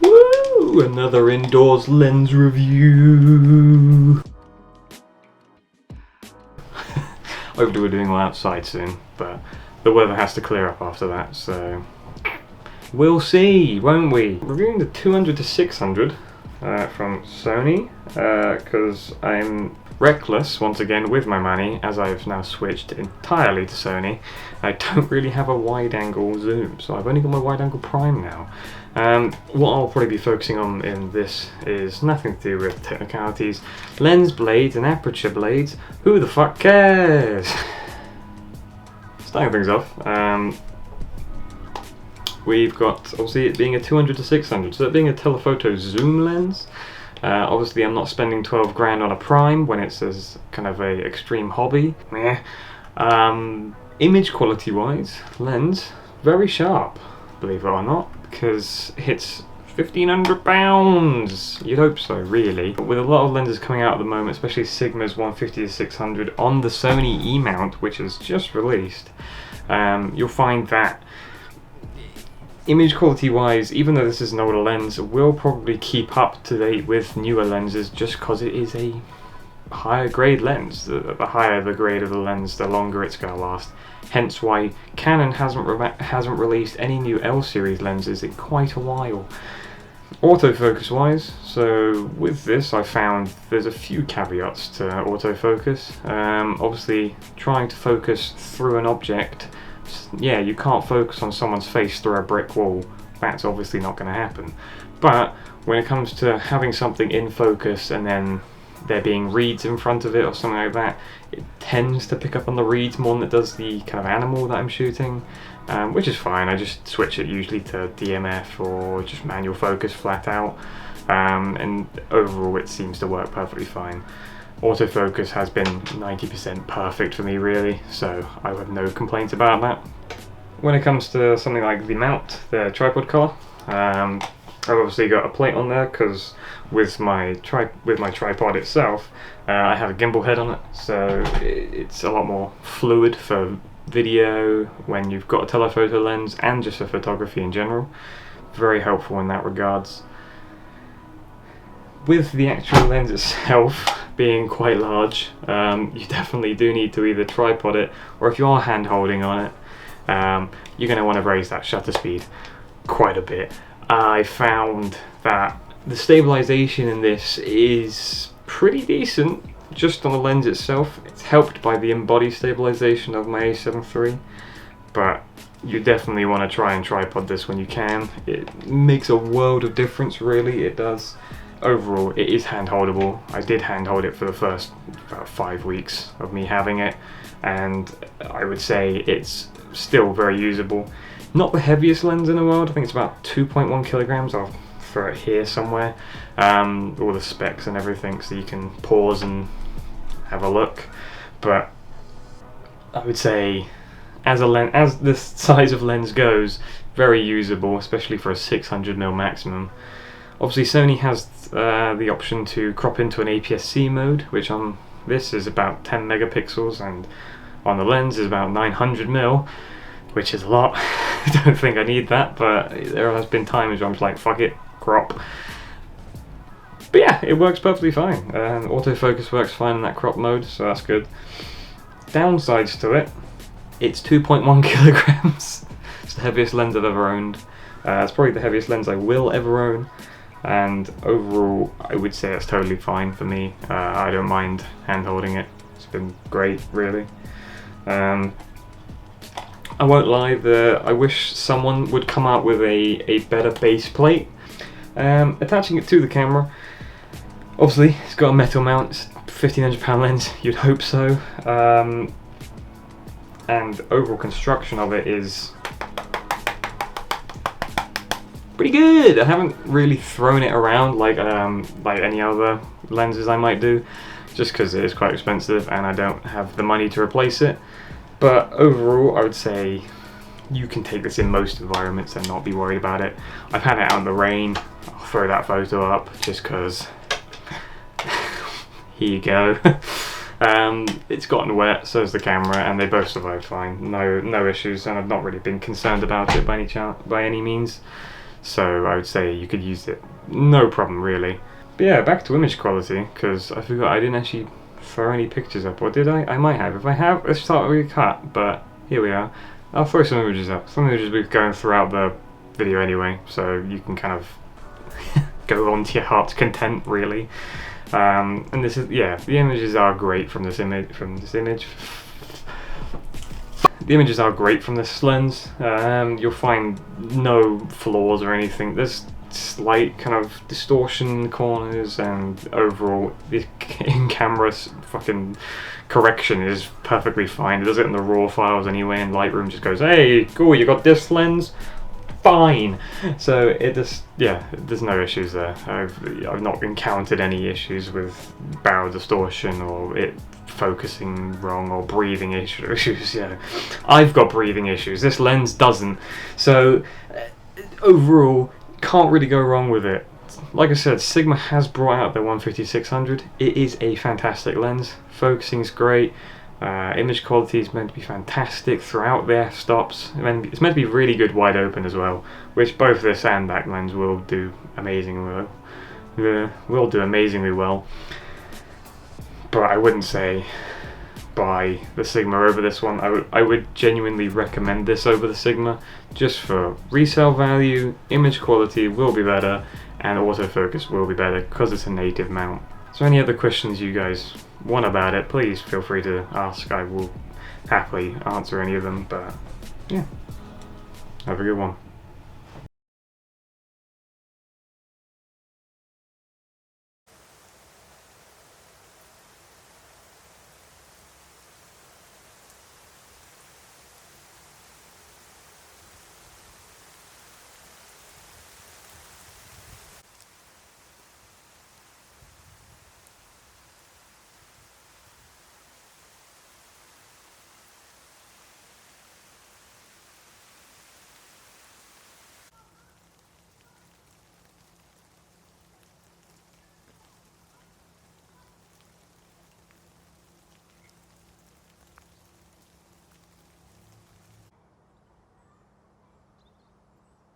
Woo! Another indoors lens review. Hopefully we're doing well outside soon, but the weather has to clear up after that, so we'll see, won't we? Reviewing the 200-600 from Sony, because I'm reckless once again with my money, as I've now switched entirely to Sony. I don't really have a wide angle zoom, so I've only got my wide angle prime now. What I'll probably be focusing on in this is nothing to do with technicalities. Lens blades and aperture blades, who the fuck cares? Starting things off, we've got obviously it being a 200-600, so it being a telephoto zoom lens. Obviously I'm not spending 12 grand on a prime when it's as kind of a extreme hobby. Meh. Image quality wise, lens, very sharp, believe it or not, because it's £1,500. You'd hope so, really. But with a lot of lenses coming out at the moment, especially Sigma's 150-600 on the Sony E-mount, which has just released, you'll find that image quality wise, even though this is an older lens, will probably keep up to date with newer lenses just because it is a higher grade lens. The higher the grade of the lens, the longer it's going to last. Hence why Canon hasn't released any new L series lenses in quite a while. Autofocus wise, so with this I found there's a few caveats to autofocus. Obviously trying to focus through an object, yeah, you can't focus on someone's face through a brick wall. That's obviously not going to happen. But when it comes to having something in focus and then there being reeds in front of it or something like that, it tends to pick up on the reeds more than it does the kind of animal that I'm shooting, which is fine. I just switch it usually to DMF or just manual focus flat out, and overall it seems to work perfectly fine. Autofocus has been 90% perfect for me, really, so I have no complaints about that. When it comes to something like the mount, the tripod collar, I've obviously got a plate on there because with my tripod itself, I have a gimbal head on it, so it's a lot more fluid for video when you've got a telephoto lens and just for photography in general. Very helpful in that regards. With the actual lens itself being quite large, you definitely do need to either tripod it, or if you are hand holding on it, you're going to want to raise that shutter speed quite a bit. I found that the stabilization in this is pretty decent just on the lens itself. It's helped by the in-body stabilization of my A7 III, but you definitely want to try and tripod this when you can. It makes a world of difference, really, it does. Overall, it is hand-holdable. I did hand-hold it for the first about 5 weeks of me having it, and I would say it's still very usable. Not the heaviest lens in the world, I think it's about 2.1 kilograms. I'll throw it here somewhere. All the specs and everything, so you can pause and have a look. But I would say, as the size of lens goes, very usable, especially for a 600mm maximum. Obviously Sony has the option to crop into an APS-C mode, which on this is about 10 megapixels and on the lens is about 900mm, which is a lot. I don't think I need that, but there has been times where I'm just like, fuck it, crop. But yeah, it works perfectly fine. Autofocus works fine in that crop mode, so that's good. Downsides to it, it's 2.1 kilograms. It's the heaviest lens I've ever owned. It's probably the heaviest lens I will ever own, and overall I would say it's totally fine for me. I don't mind hand holding it. It's been great, really. I won't lie, I wish someone would come out with a better base plate. Attaching it to the camera, obviously it's got a metal mount, it's £1,500 lens, you'd hope so, and overall construction of it is pretty good. I haven't really thrown it around like any other lenses I might do, just because it is quite expensive and I don't have the money to replace it. But overall, I would say you can take this in most environments and not be worried about it. I've had it out in the rain. I'll throw that photo up just because. Here you go. It's gotten wet, so has the camera, and they both survived fine. No issues, and I've not really been concerned about it by any means. so I would say you could use it no problem really. But yeah, back to image quality, because I forgot I didn't actually throw any pictures up, or did I? I might have. If I have, let's start with a cut, but here we are. I'll throw some images up. Some images we've going throughout the video anyway, so you can kind of go on to your heart's content really. And this is, yeah, the images are great from this image. The images are great from this lens. You'll find no flaws or anything. There's slight kind of distortion in the corners, and overall the in-camera fucking correction is perfectly fine. It does it in the raw files anyway, and Lightroom just goes, hey, cool, you got this lens? Fine. So it just, yeah, there's no issues there. I've not encountered any issues with barrel distortion or it focusing wrong or breathing issues. Yeah, I've got breathing issues. This lens doesn't. So overall, can't really go wrong with it. Like I said, Sigma has brought out the 150-600. It is a fantastic lens. Focusing's great. Image quality is meant to be fantastic throughout the f-stops. It's meant to be really good wide open as well, which both this and back lens will do amazingly well. But I wouldn't say buy the Sigma over this one. I would genuinely recommend this over the Sigma, just for resale value. Image quality will be better, and autofocus will be better because it's a native mount. So any other questions you guys want about it, please feel free to ask. I will happily answer any of them, but yeah, have a good one.